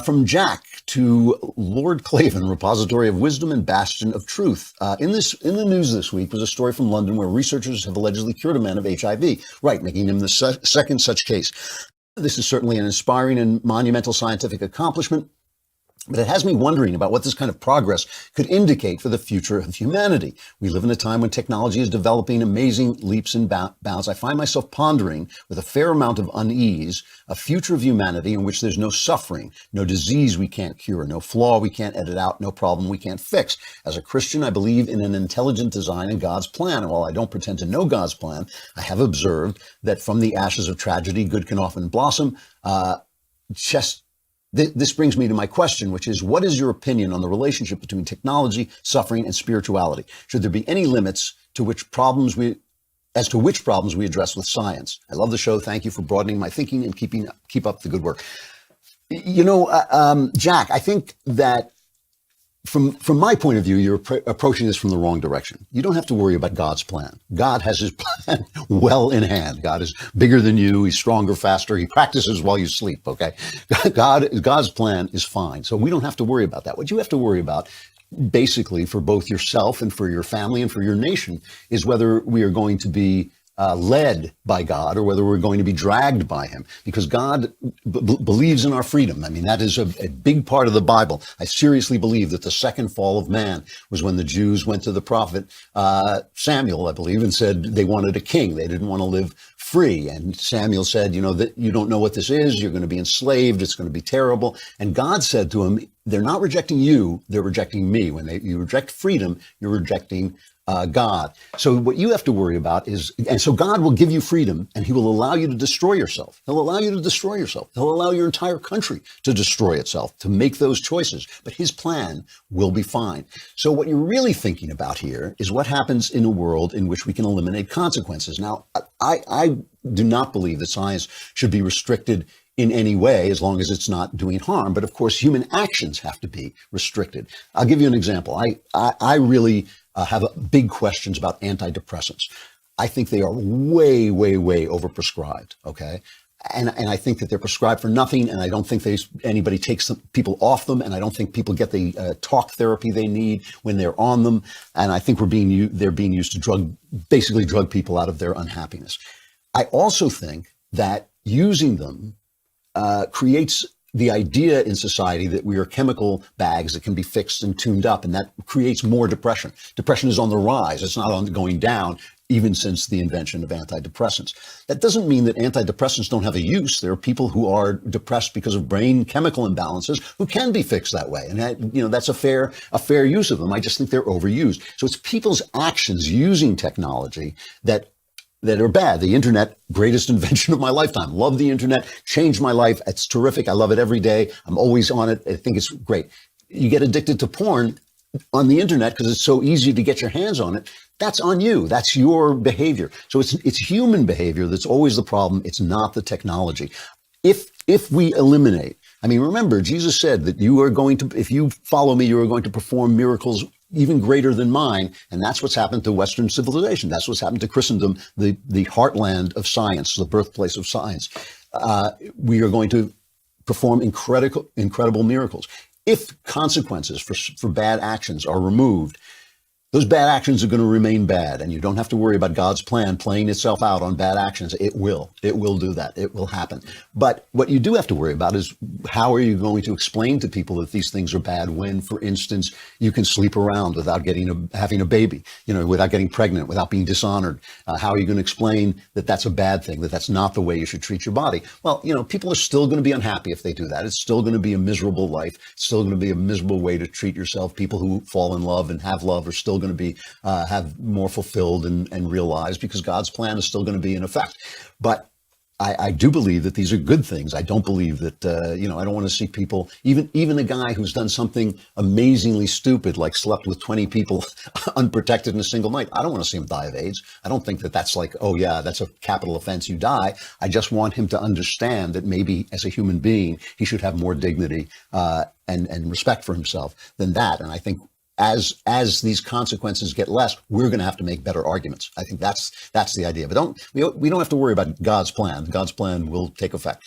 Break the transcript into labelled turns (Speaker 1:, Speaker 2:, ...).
Speaker 1: From Jack to Lord Klavan, repository of wisdom and bastion of truth. In the news this week was a story from London where researchers have allegedly cured a man of HIV, right, making him the second such case. This is certainly an inspiring and monumental scientific accomplishment, but it has me wondering about what this kind of progress could indicate for the future of humanity. We live in a time when technology is developing amazing leaps and bounds. I find myself pondering with a fair amount of unease a future of humanity in which there's no suffering, no disease we can't cure, no flaw we can't edit out, no problem we can't fix. As a Christian, I believe in an intelligent design and God's plan. And while I don't pretend to know God's plan, I have observed that from the ashes of tragedy, good can often blossom. This brings me to my question, which is, what is your opinion on the relationship between technology, suffering, and spirituality? Should there be any limits to which problems we address with science? I love the show. Thank you for broadening my thinking and keep up the good work. Jack, I think that from my point of view, you're approaching this from the wrong direction. You don't have to worry about God's plan. God has his plan well in hand. God is bigger than you. He's stronger, faster. He practices while you sleep, okay? God's plan is fine. So we don't have to worry about that. What you have to worry about, basically, for both yourself and for your family and for your nation, is whether we are going to be led by God or whether we're going to be dragged by him, because God believes in our freedom. I mean, that is a big part of the Bible. I seriously believe that the second fall of man was when the Jews went to the prophet Samuel, I believe, and said they wanted a king. They didn't want to live free. And Samuel said, that you don't know what this is. You're going to be enslaved. It's going to be terrible. And God said to him, they're not rejecting you. They're rejecting me. When you reject freedom, you're rejecting God. So what you have to worry about is, and so God will give you freedom and he will allow you to destroy yourself. He'll allow you to destroy yourself. He'll allow your entire country to destroy itself, to make those choices. But his plan will be fine. So what you're really thinking about here is what happens in a world in which we can eliminate consequences. Now, I do not believe that science should be restricted in any way, as long as it's not doing harm. But of course, human actions have to be restricted. I'll give you an example. I really have big questions about antidepressants. I think they are way, way, way overprescribed. Okay. And I think that they're prescribed for nothing. And I don't think anybody takes people off them. And I don't think people get the talk therapy they need when they're on them. And I think they're being used to basically drug people out of their unhappiness. I also think that using them creates the idea in society that we are chemical bags that can be fixed and tuned up, and that creates more depression. Depression is on the rise. It's not going down, even since the invention of antidepressants. That doesn't mean that antidepressants don't have a use. There are people who are depressed because of brain chemical imbalances who can be fixed that way. And that's a fair use of them. I just think they're overused. So it's people's actions using technology that are bad. The internet, greatest invention of my lifetime. Love the internet, changed my life. It's terrific. I love it every day. I'm always on it. I think it's great. You get addicted to porn on the internet because it's so easy to get your hands on it. That's on you. That's your behavior. So it's human behavior that's always the problem. It's not the technology. If we eliminate, remember, Jesus said that if you follow me, you are going to perform miracles even greater than mine. And that's what's happened to Western civilization. That's what's happened to Christendom, the heartland of science, the birthplace of science. We are going to perform incredible miracles. If consequences for bad actions are removed, those bad actions are going to remain bad, and you don't have to worry about God's plan playing itself out on bad actions. It will do that. It will happen. But what you do have to worry about is, how are you going to explain to people that these things are bad when, for instance, you can sleep around without having a baby, without getting pregnant, without being dishonored? How are you going to explain that that's a bad thing, that that's not the way you should treat your body? Well, people are still going to be unhappy if they do that. It's still going to be a miserable life. It's still going to be a miserable way to treat yourself. People who fall in love and have love are still going to be have more fulfilled and realized, because God's plan is still going to be in effect. But I do believe that these are good things. I don't believe that I don't want to see people, even a guy who's done something amazingly stupid, like slept with 20 people unprotected in a single night. I don't want to see him die of AIDS. I don't think that that's like, oh yeah, that's a capital offense, you die. I just want him to understand that maybe as a human being, he should have more dignity and respect for himself than that. And I think as these consequences get less, we're going to have to make better arguments. I think that's the idea. But we don't have to worry about God's plan. God's plan will take effect.